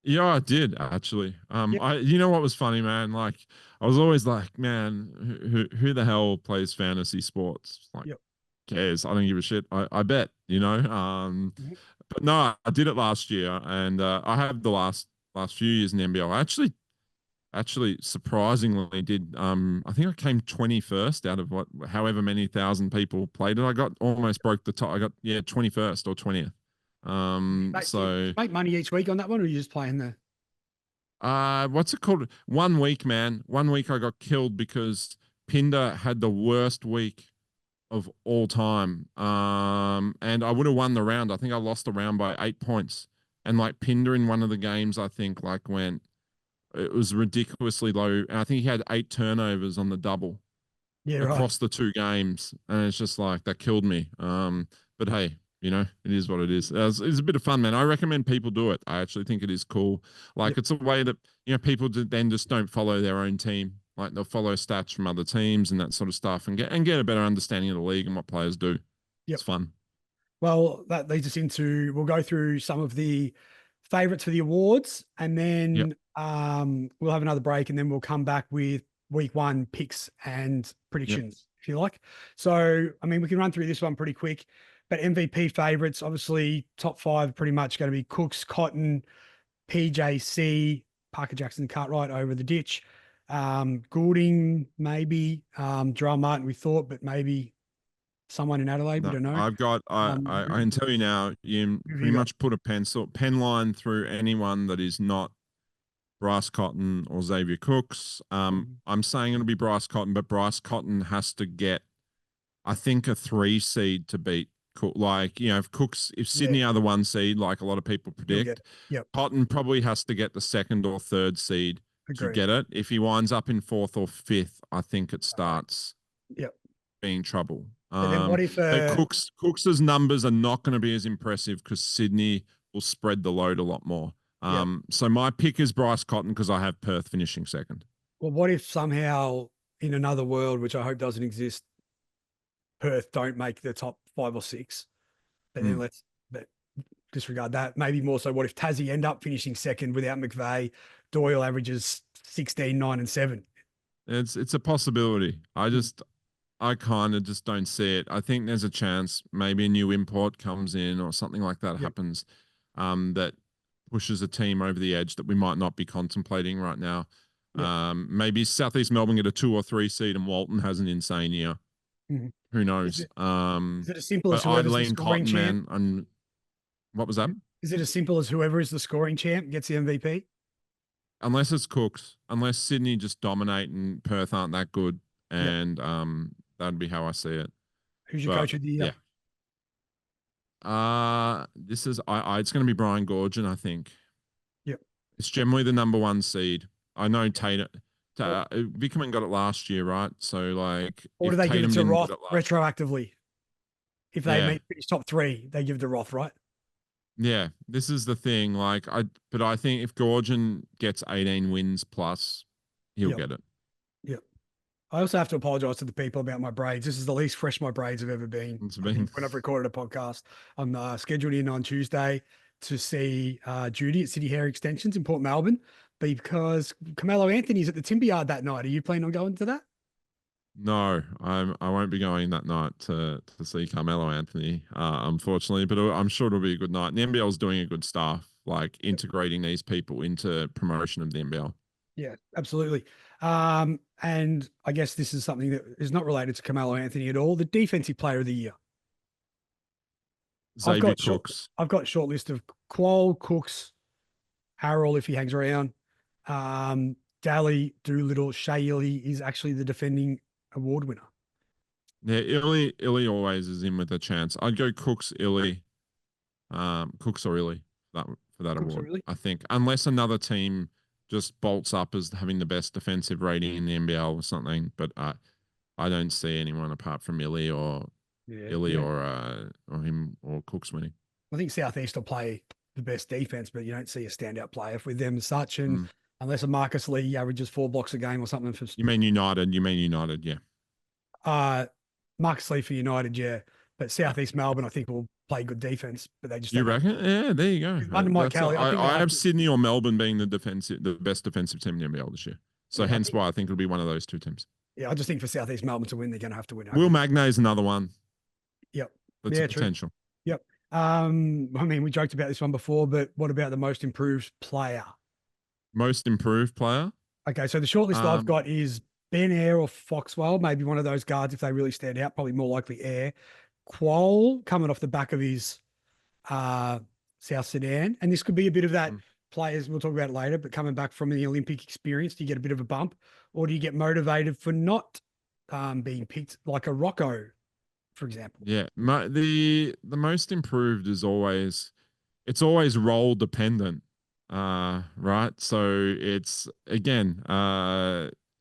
Yeah, I did actually. Yep. You know what was funny, man? Like, I was always like, man, who the hell plays fantasy sports? Like, Yep. cares? I don't give a shit. I bet, you know. Mhm. But no, I did it last year, and I have the last few years in the NBL. I actually surprisingly did. I think I came 21st out of what, however many thousand people played it. I got almost broke the top. I got, yeah, 21st or 20th. Did you So make money each week on that one, or are you just playing the? what's it called? 1 week, man. 1 week I got killed because Pinder had the worst week of all time. And I would have won the round. I think I lost the round by 8 points. And like Pinder in one of the games, I think like went, it was ridiculously low. And I think he had 8 turnovers on the double Yeah, right. across the 2 games. And it's just like, that killed me. But hey, it is what it is. It's a bit of fun, man. I recommend people do it. I actually think it is cool. Like, Yep. it's a way that, people then just don't follow their own team. Like, they'll follow stats from other teams and that sort of stuff, and get a better understanding of the league and what players do. Yep. It's fun. Well, that leads us into we'll go through some of the favorites for the awards, and Yep. then we'll have another break, and then we'll come back with week one picks and Yep. predictions, if you like. So, I mean, we can run through this one pretty quick, but MVP favorites, obviously, top five pretty much going to be Cooks, Cotton, PJC, Parker Jackson, Cartwright over the ditch. Goulding, maybe. Jarrell Martin, we thought, but maybe someone in Adelaide, we No, don't know. I've got. I Who can tell you now. You have pretty you got? much put a pen line through anyone that is not Bryce Cotton or Xavier Cooks. I'm saying it'll be Bryce Cotton, but Bryce Cotton has to get, I think, a 3 seed to beat Cook. Like, if Yeah, Sydney are the 1 seed, like a lot of people he'll get predict, it. Yep, Cotton probably has to get the second or third seed to agreed. get it. If he winds up in fourth or fifth, I think it All right. starts Yep. being trouble. But then what if But Cooks's numbers are not going to be as impressive because Sydney will spread the load a lot more. yep. So my pick is Bryce Cotton because I have Perth finishing second. Well, what if somehow in another world, which I hope doesn't exist, Perth don't make the top five or six? But then Mm. but disregard that. Maybe more so, what if Tassie end up finishing second without McVeigh? Doyle averages 16, 9, and 7. It's a possibility. Hmm. I kind of just don't see it. I think there's a chance maybe a new import comes in or something like that Yep. happens, that pushes a team over the edge that we might not be contemplating right now. Yep. Maybe Southeast Melbourne get a 2 or 3 seed and Walton has an insane year. Hmm. Who Is knows? it is it as simple as But I'd whoever's the lean scoring Cotton, champ? man. And what was that? Is it as simple as whoever is the scoring champ gets the MVP? Unless it's Cooks, unless Sydney just dominate and Perth aren't that good, Yep. and that'd be how I see it. Who's your But coach of the year? yeah, this is it's going to be Brian Gorgon. I think Yep. it's generally the number 1 seed. I know Tatum. Or, Vickerman got it last year, right? So like, or do if they give it Tatum to didn't get Roth it last, retroactively? If they yeah, make finish top three, they give the Roth, right? yeah. This is the thing. But I think if Gorgon gets 18 wins plus, he'll Yep. get it. Yep. I also have to apologize to the people about my braids. This is the least fresh my braids have ever been. It's I been think when I've recorded a podcast, I'm scheduled in on Tuesday to see Judy at City Hair Extensions in Port Melbourne because Carmelo Anthony's at the Timber Yard that night. Are you planning on going to that? No, I won't be going that night to see Carmelo Anthony, unfortunately. But I'm sure it'll be a good night. And the NBL is doing a good stuff, like integrating these people into promotion of the NBL. Yeah, absolutely. And I guess this is something that is not related to Carmelo Anthony at all. The defensive player of the year. I've Xavier got short. Cooks. I've got short list of Qual, Cooks, Harrell if he hangs around. Daly, Doolittle, Shea Illy is actually the defending award winner. Yeah, Illy always is in with a chance. I'd go Cooks, Illy, Cooks or Illy for that Cooks are award. really I think unless another team just bolts up as having the best defensive rating in the NBL or something, but I don't see anyone apart from yeah, Illy yeah. or him or Cooks winning. I think Southeast will play the best defense, but you don't see a standout player with them as such. And Mm. unless a Marcus Lee averages 4 blocks a game or something for You mean United? You mean United? Yeah. uh Marcus Lee for United, yeah. But Southeast Melbourne, I think, will play good defense, but they just You don't have. reckon? Yeah, there you go. Under Mike That's Kelly, I think they I have have to. Sydney or Melbourne being the best defensive team in the NBL this year. So Yeah, I hence think. why I think it'll be one of those two teams. Yeah, I just think for Southeast Melbourne to win, they're going to have to win Will over. Magnay is another one. Yep. That's a Yeah, true. potential. Yep. I mean, we joked about this one before, but what about the most improved player? Most improved player. Okay, so the shortlist I've Um, got is Ben Air or Foxwell, maybe one of those guards if they really stand out, probably more likely Air. Qual coming off the back of his uh, South Sudan. And this could be a bit of that mm, players, we'll talk about it later, but coming back from the Olympic experience, do you get a bit of a bump or do you get motivated for not being picked like a Rocco, for example? yeah, the most improved is always it's always role dependent, right? So it's again,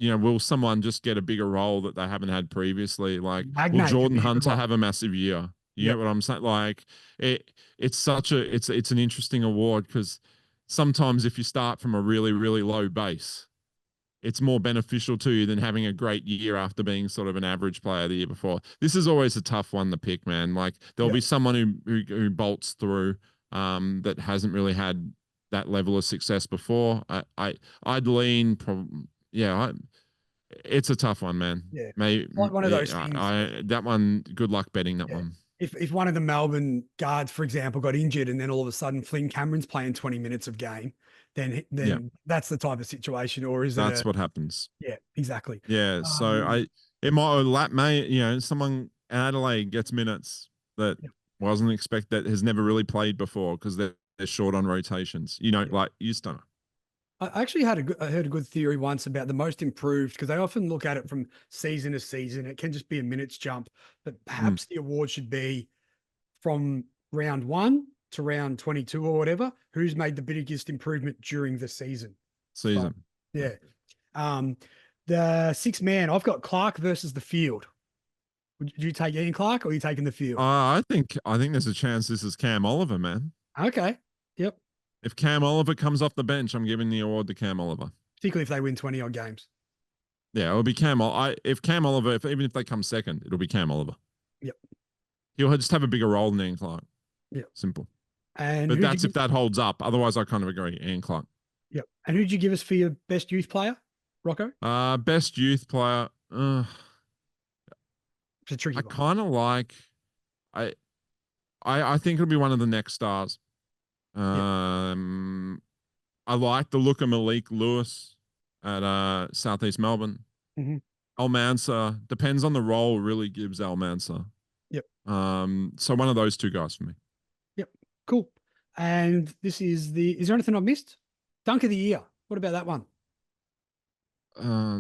will someone just get a bigger role that they haven't had previously? Like, will Magnate could Jordan be a good Hunter one. have a massive year? You Yep. get what I'm saying? Like, it's such a it's an interesting award because sometimes if you start from a really really low base, it's more beneficial to you than having a great year after being sort of an average player the year before. This is always a tough one to pick, man. Like there'll be Yep. someone who bolts through that hasn't really had that level of success before. I'd lean it's a tough one, man. Yeah. May Like one of those yeah, things. I that one. Good luck betting that Yeah. one. If one of the Melbourne guards, for example, got injured and then all of a sudden Flynn Cameron's playing 20 minutes of game, then Yeah, that's the type of situation. Or is it that's what happens. yeah, exactly. Yeah, so Um, it might lap may someone in Adelaide gets minutes that yeah, wasn't expect that has never really played before because they're short on rotations. yeah. Like you just don't know. I actually I heard a good theory once about the most improved because they often look at it from season to season. It can just be a minutes jump, but Mm, perhaps the award should be from round 1 to round 22 or whatever. Who's made the biggest improvement during the season? So season. Yeah. yeah. Um, the six man, I've got Clark versus the field. Would you take Ian Clark or are you taking the field? I think there's a chance this is Cam Oliver, man. Okay. Yep. If Cam Oliver comes off the bench, I'm giving the award to Cam Oliver. Particularly if they win 20 odd games. Yeah, it'll be Cam. If Cam Oliver, even if they come second, it'll be Cam Oliver. Yep. He'll just have a bigger role than Ian Clark. Yep. Simple. And But who'd you that's give? if that holds up. Otherwise, I kind of agree. Ian Clark. Yep. And who'd you give us for your best youth player, Rocco? Best youth player. It's a tricky I one. kind of like. I I think it'll be one of the next stars. Yep. I like the look of Malik Lewis at Southeast Melbourne. Mm-hmm. Almansa depends on the role. Really gives Almansa. Yep. So one of those two guys for me. Yep. Cool. And is there anything I've missed? Dunk of the year. What about that one?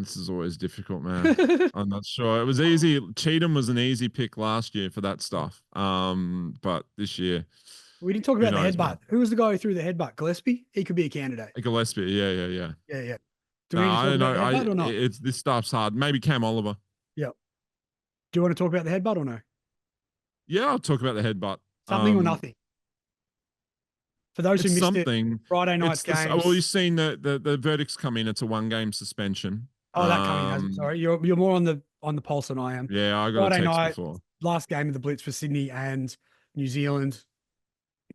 This is always difficult, man. I'm not sure. It was easy. Cheatham was an easy pick last year for that stuff. But this year, We didn't talk who about the knows, headbutt. man? Who was the guy who threw the headbutt? Gillespie? He could be a candidate. Gillespie, yeah. Yeah, yeah. Do No, we need to I talk don't about know. the headbutt or not? It's this stuff's hard. Maybe Cam Oliver. Yep. Do you want to talk about the headbutt or no? Yeah, I'll talk about the headbutt. Something or nothing? For those who It's missed it, something. Friday night's It's this. Well, games. you've seen the verdicts come in. It's a 1 game suspension. Oh, that coming hasn't. Sorry, you're more on the pulse than I am. Yeah, I got a Friday text night, before. last game of the Blitz for Sydney and New Zealand.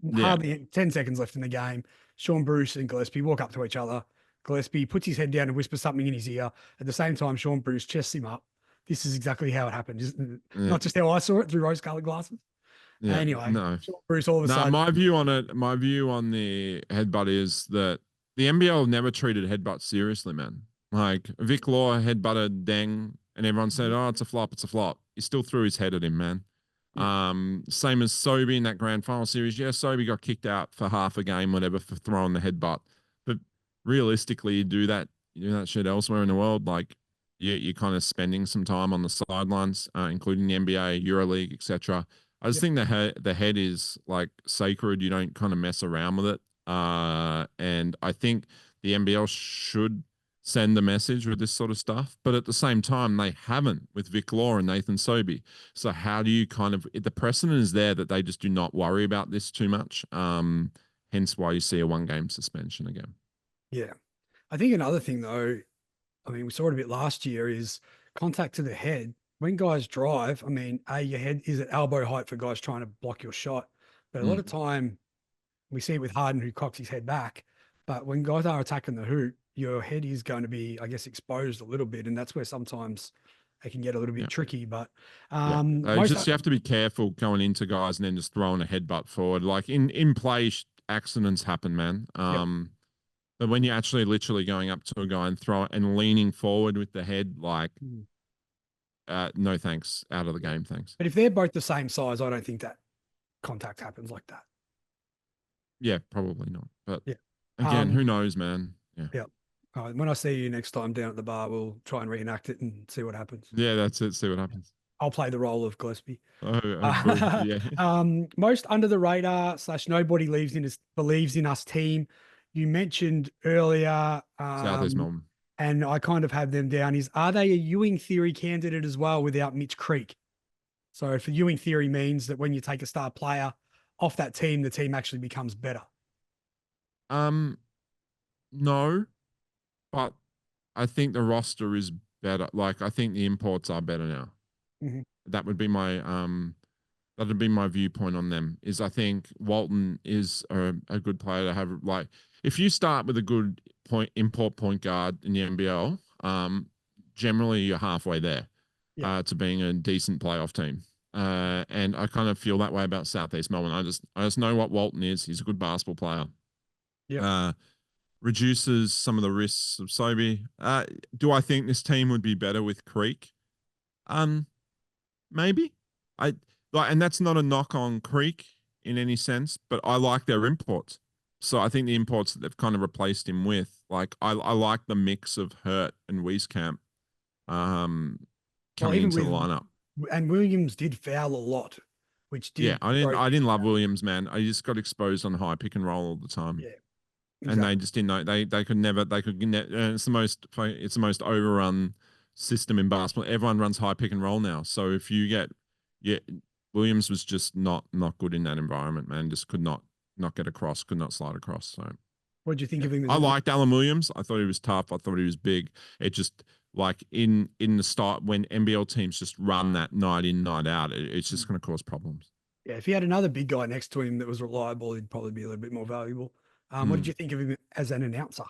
Yeah, Hardly 10 seconds left in the game. Sean Bruce and Gillespie walk up to each other. Gillespie puts his head down and whispers something in his ear. At the same time, Sean Bruce chests him up. This is exactly how it happened, isn't it? yeah, Not just how I saw it through rose-colored glasses. yeah. Anyway, No. Sean Bruce all of a No, sudden. my view on it, my view on the headbutt is that the NBL never treated headbutt seriously, man. Like Vic Law headbutted Deng, and everyone said, "Oh, it's a flop, it's a flop." He still threw his head at him, man. Yeah. Same as Sobey in that grand final series. Yeah, Sobey got kicked out for half a game, whatever, for throwing the headbutt. But realistically, you do that shit elsewhere in the world. Like, you're kind of spending some time on the sidelines, including the NBA, EuroLeague, etc. I just Yep. think the head is like sacred. You don't kind of mess around with it. And I think the NBL should send the message with this sort of stuff, but at the same time, they haven't with Vic Law and Nathan Sobey. So how do you the precedent is there that they just do not worry about this too much. Hence why you see a 1 game suspension again. Yeah. I think another thing, though, I mean, we saw it a bit last year, is contact to the head when guys drive, I mean, your head is at elbow height for guys trying to block your shot. But a lot of Mm, time we see it with Harden who cocks his head back. But when guys are attacking the hoop, your head is going to be, I guess, exposed a little bit. And that's where sometimes it can get a little yeah. bit tricky. But Yeah. most, Just you have to be careful going into guys and then just throwing a headbutt forward. Like in play, accidents happen, man. yep. But when you're actually literally going up to a guy and throw it and leaning forward with the head, like, Mm. no thanks, out of the Yeah. game, thanks. But if they're both the same size, I don't think that contact happens like that. Yeah, probably not. But Yeah. again, who knows, man? Yeah. Yeah. All right. When I see you next time down at the bar, we'll try and reenact it and see what happens. Yeah, that's it. See what happens. I'll play the role of Gillespie. Oh, boo. Yeah. Most under the radar / nobody believes in us team. You mentioned earlier, Southeast Melbourne. and I kind of have them down. Are they a Ewing theory candidate as well without Mitch Creek? So for Ewing theory means that when you take a star player off that team, the team actually becomes better. No, but I think the roster is better. Like I think the imports are better now. Mhm. That would be my that'd be my viewpoint on them. Is I think Walton is a good player to have. Like if you start with a good import point guard in the NBL, generally you're halfway there Yeah. to being a decent playoff team. And I kind of feel that way about Southeast Melbourne. I just know what Walton is. He's a good basketball player. Yep. Reduces some of the risks of Sobe. Do I think this team would be better with Creek? Maybe. I like, and that's not a knock on Creek in any sense, but I like their imports. So I think the imports that they've kind of replaced him with, like I like the mix of Hurt and Wieskamp Well, coming even into the with lineup. and Williams did foul a lot, which Yeah, did throw I didn't things love back. Williams, man. I just got exposed on high pick and roll all the time. Yeah, And they exactly. just didn't know they could never it's the most overrun system in basketball. Everyone runs high pick and roll now. So if you get yeah, Williams was just not good in that environment, man. Just could not get across, could not slide across. So What do you think yeah. of him as I an liked Alan Williams. I thought he was tough. I thought he was big. It just like in the start when NBL teams just run that night in, night out, it's just gonna cause problems. Yeah, if he had another big guy next to him that was reliable, he'd probably be a little bit more valuable. What did Mm. you think of him as an announcer?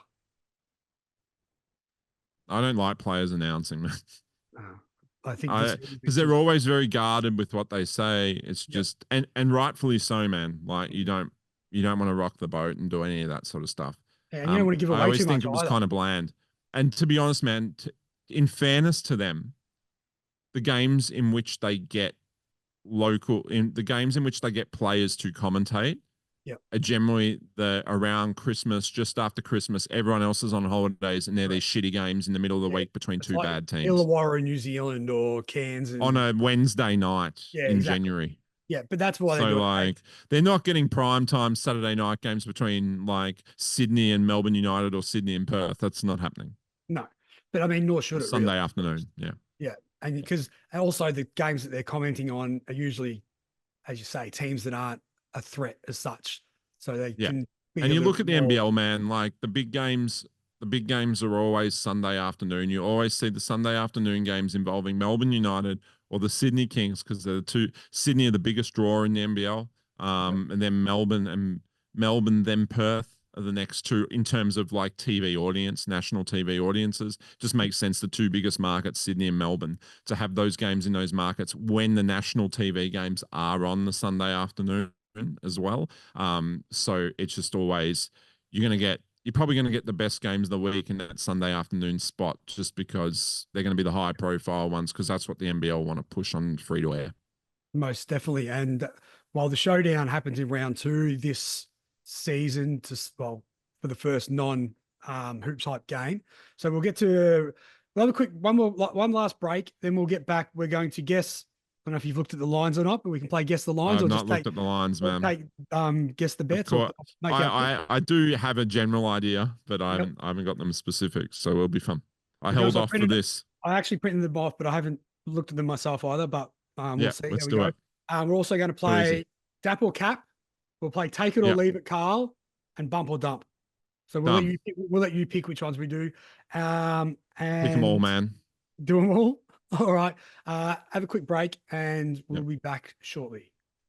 I don't like players announcing, man. Uh, I think this I because they're just always very guarded with what they say. It's yep. just and rightfully so, man. Like you don't want to rock the boat and do any of that sort of stuff. And you don't want to give I away always too think much it was either. kind of bland. And to be honest, man, in fairness to them, the games in which they get the games in which they get players to commentate Yep. are generally the around Christmas, just after Christmas. Everyone else is on holidays, and they're these Correct. shitty games in the middle of the Yeah. week between It's two like bad teams Illawarra in New Zealand or Cairns on and a Wednesday night yeah, in exactly. January. Yeah, but that's why they So do it. like they're not getting prime time Saturday night games between like Sydney and Melbourne United or Sydney and Perth. That's not happening. No, but I mean, nor should it really. Sunday afternoon. Yeah. Yeah, and because also the games that they're commenting on are usually, as you say, teams that aren't a threat as such, so they Yeah. can be And a you little look bit at the more. NBL, man, like the big games are always Sunday afternoon. You always see the Sunday afternoon games involving Melbourne United or the Sydney Kings because they're the two. Sydney are the biggest draw in the NBL, Yep. and then Melbourne, then Perth are the next two in terms of like TV audience, national TV audiences. Just makes sense. The two biggest markets, Sydney and Melbourne, to have those games in those markets when the national TV games are on the Sunday afternoon as well. So it's just always you're probably going to get the best games of the week in that Sunday afternoon spot just because they're going to be the high profile ones because that's what the NBL want to push on free to air. Most definitely. And while the showdown happens in round two this season, for the first non hoops hype game, so we'll get to we'll have a quick one last break, then we'll get back. We're going to guess. I don't know if you've looked at the lines or not, but we can play guess the lines I've or not just looked at the lines, man. guess the Of bets or course, make our pick. I do have a general idea, but Yep. I haven't got them specifics, so it'll be fun. I To be honest, held off for this. I actually printed them off, but I haven't looked at them myself either. But we'll Yeah, see how let's we do go. it. We're also going to Too easy. play Dap or Cap. We'll play Take It or Yeah, Leave It, Carl, and Bump or Dump. So done. we'll let you pick which ones we do, Pick them all, and man. do them all. All right. Have a quick break and we'll Yep. be back shortly.